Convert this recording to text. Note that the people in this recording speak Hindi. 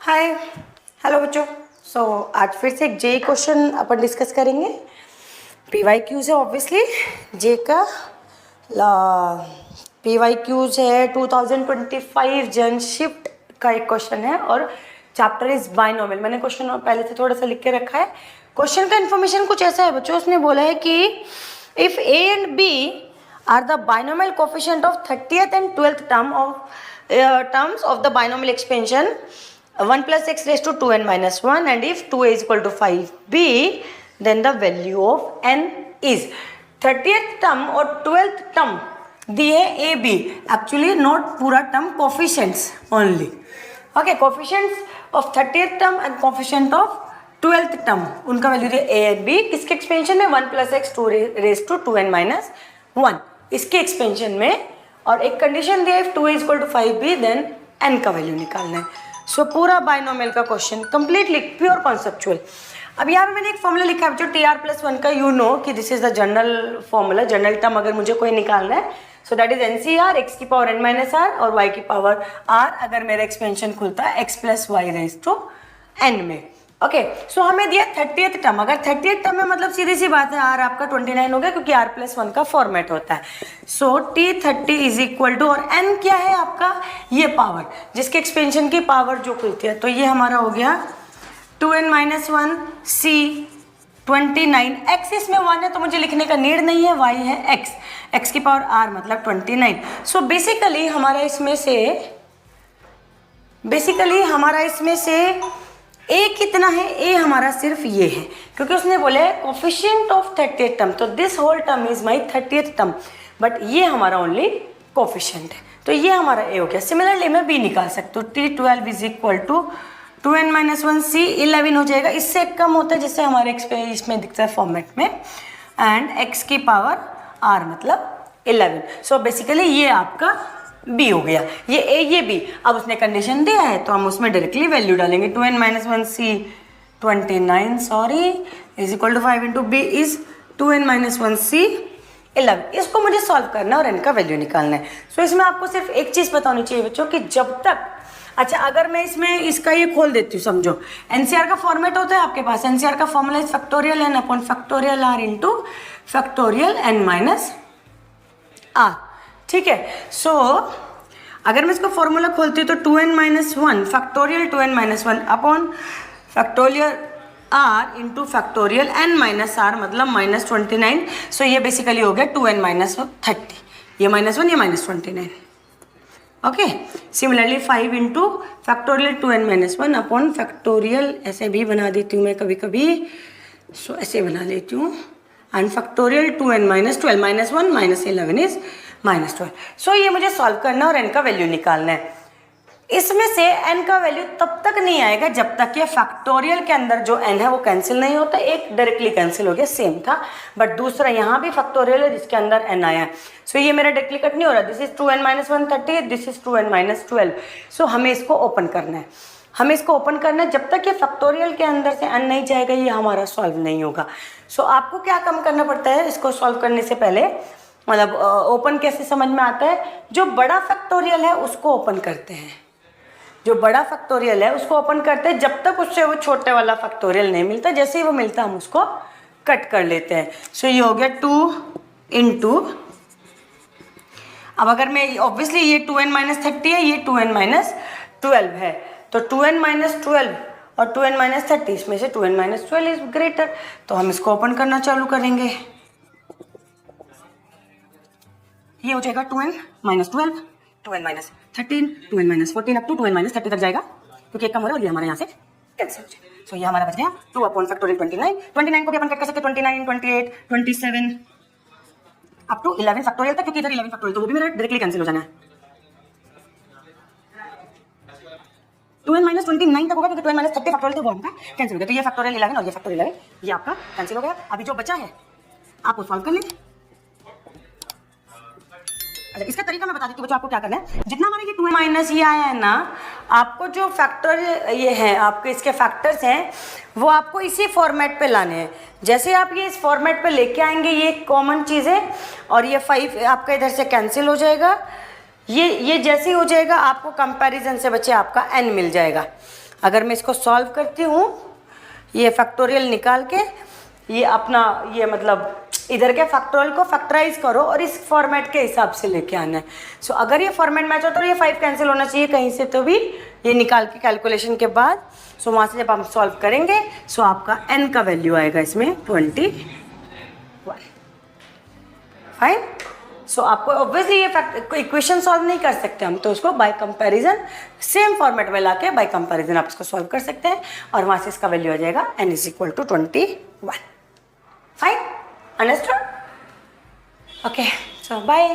हाय हेलो बच्चों। आज फिर से एक जे क्वेश्चन अपन डिस्कस करेंगे। पी वाई क्यूज है ऑब्वियसली जे का। पी वाई क्यूज है 2025 जन शिफ्ट का एक क्वेश्चन है और चैप्टर इज बाइनोमियल। मैंने क्वेश्चन पहले से थोड़ा सा लिख के रखा है। क्वेश्चन का इन्फॉर्मेशन कुछ ऐसा है बच्चों, उसने बोला है कि if A and B are the binomial coefficient of 30th and 12th terms of the binomial expansion 1 plus x raised to 2n minus 1, and if 2a is equal to 5b, then the value of n is 30th term और 12th term दिए a b, actually not पूरा term, coefficients only. Okay, coefficients of 30th term and coefficient of 12th term उनका वैल्यू दिए a and b किसके एक्सपेंशन में 1 plus x 2 raised to 2n minus 1 इसके एक्सपेंशन में, और एक कंडीशन दिया if 2a is equal to 5b then n का वैल्यू निकालना है। सो पूरा बाइनोमियल का क्वेश्चन कंप्लीटली प्योर कॉन्सेप्चुअल। अब यहाँ पे मैंने एक फॉर्मूला लिखा है जो TR+1 का, यू नो कि this is the general formula, general term अगर मुझे कोई निकालना है। So that is NCR x की पावर n माइनस r और y की पावर r अगर मेरा एक्सपेंशन खुलता है x plus Y raise to n में। ओके, सो हमें दिया 30th टर्म। अगर 30th टर्म में मतलब सीधी सी बात है r आपका 29 हो गया क्योंकि r+1 का फॉर्मेट होता है। सो T30 इज इक्वल टू, और n क्या है आपका, ये पावर जिसके एक्सपेंशन की पावर जो खुलती है, तो ये हमारा हो गया 2n माइनस 1 c 29। x इसमें 1 है तो मुझे लिखने का नीड नहीं है, y है x की पावर r मतलब 29। सो बेसिकली हमारा इसमें से a कितना है, a हमारा सिर्फ ये है क्योंकि उसने बोला है कोफिशिएंट ऑफ 30th टर्म, तो this whole term is my 30th term, but ये हमारा ओनली कोफिशिएंट है, तो ये हमारा a हो गया। सिमिलरली मैं b निकाल सकती हूँ, T12 is equal to 2n minus 1 c 11 हो जाएगा, इससे कम होता है जिससे हमारे इसमें दिखता है फॉर्मेट में, एंड x की पावर r मतलब 11। सो बेसिकली ये आपका b हो गया, ये a ये b। अब उसने कंडीशन दिया है तो हम उसमें डायरेक्टली वैल्यू डालेंगे। 2n minus 1 c 29 is equal to 5 into b is 2n minus 1 c 11। इसको मुझे सॉल्व करना है और n का वैल्यू निकालना है। सो इसमें आपको सिर्फ एक चीज़ पता होनी चाहिए बच्चों कि जब तक, अच्छा अगर मैं इसमें इसका ये खोल देती हूँ, समझो NCR का फॉर्मेट होता है आपके पास, NCR का formula is factorial n upon factorial r into factorial n minus r। ठीक है, सो अगर मैं इसको फॉर्मूला खोलती हूँ तो 2n minus 1 factorial 2n minus 1 upon factorial r into factorial n minus r मतलब माइनस 29। सो ये बेसिकली हो गया 2n माइनस 30, ये माइनस 1 ये minus 29। Okay, similarly 5 into factorial 2n minus 1 upon factorial, ऐसे भी बना देती हूँ मैं कभी कभी, सो ऐसे बना लेती हूँ, and factorial 2n minus 12 minus 1 minus 11 is minus 12। सो ये मुझे सॉल्व करना और n का वैल्यू निकालना है। इसमें से n का वैल्यू तब तक नहीं आएगा जब तक ये फैक्टोरियल के अंदर जो n है वो कैंसिल नहीं होता। एक डायरेक्टली कैंसिल हो गया, सेम था, बट दूसरा यहाँ भी फैक्टोरियल है जिसके अंदर n आया है। सो ये मेरा डायरेक्टली कट नहीं हो रहा, this is 2n minus 130, this is 2n minus 12। सो हमें इसको ओपन करना है, जब तक ये फैक्टोरियल के अंदर से n नहीं जाएगा ये हमारा सॉल्व नहीं होगा। सो आपको क्या कम करना पड़ता है इसको सॉल्व करने से पहले, मतलब ओपन कैसे समझ में आता है, जो बड़ा फैक्टोरियल है उसको ओपन करते हैं, जब तक उससे वो छोटे वाला फैक्टोरियल नहीं मिलता, जैसे ही वो मिलता हम उसको कट कर लेते हैं। सो ये हो गया 2 इंटू, अब अगर मैं ऑब्वियसली ये 2n माइनस 30 है, ये 2n माइनस 12 है, तो 2n माइनस 12 और 2n माइनस 30 इसमें से 2n माइनस 12 इज ग्रेटर, तो हम इसको ओपन करना चालू करेंगे। ये हो जाएगा 2n minus 12, 2n minus 13, 2n minus 14 up to 2n minus 30 तक जाएगा क्योंकि एक कम हो रहा है और ये हमारे यहाँ से कैंसिल हो जाएगा। सो ये हमारा बच गया 2 अपॉन फैक्टोरियल 29 को भी अपन कट कर सकते हैं 29, 28, 27 अप टू 11 फैक्टोरियल तक, क्योंकि इधर 11 फैक्टोरियल तो वो भी मेरा डायरेक्टली कैंसिल हो जाना है। 2n माइनस 29 तक होगा क्योंकि 2n माइनस 30 फैक्टोरियल तो वो आपका कैंसिल हो गया, तो ये फैक्टोरियल 11 और ये फैक्टोरियल 11 ये आपका कैंसिल हो गया। अभी जो बचा है आप वो सॉल्व कर लें। अच्छा, इसका तरीका मैं बता देती हूँ बच्चों, आपको क्या करना है, जितना हमारे ये 2n माइनस ये आया है ना, आपको जो फैक्टर ये है, आपके इसके फैक्टर्स हैं वो आपको इसी फॉर्मेट पे लाने हैं। जैसे आप ये इस फॉर्मेट पे लेके आएंगे, ये कॉमन चीज़ है, और ये 5 आपका इधर से कैंसिल हो जाएगा, ये जैसे ही हो जाएगा आपको कंपैरिजन से बच्चे आपका n मिल जाएगा। अगर मैं इसको सॉल्व करती हूँ, ये फैक्टोरियल निकाल के ये अपना ये मतलब इधर के फैक्टोरियल को फैक्टराइज करो और इस फॉर्मेट के हिसाब से लेके आना है। सो अगर ये फॉर्मेट मैच होता है तो ये 5 कैंसिल होना चाहिए कहीं से तो भी, ये निकाल के कैलकुलेशन के बाद। सो वहाँ से जब हम सॉल्व करेंगे सो आपका n का वैल्यू आएगा इसमें 21। फाइन। सो आपको ऑब्वियसली ये इक्वेशन सॉल्व नहीं कर सकते हम, तो उसको बाय कंपैरिजन सेम फॉर्मेट में लाके बाय कंपैरिजन आप इसको सॉल्व कर सकते हैं और वहाँ से इसका वैल्यू आ जाएगा n = 21। Fine, understood? ओके, सो बाय।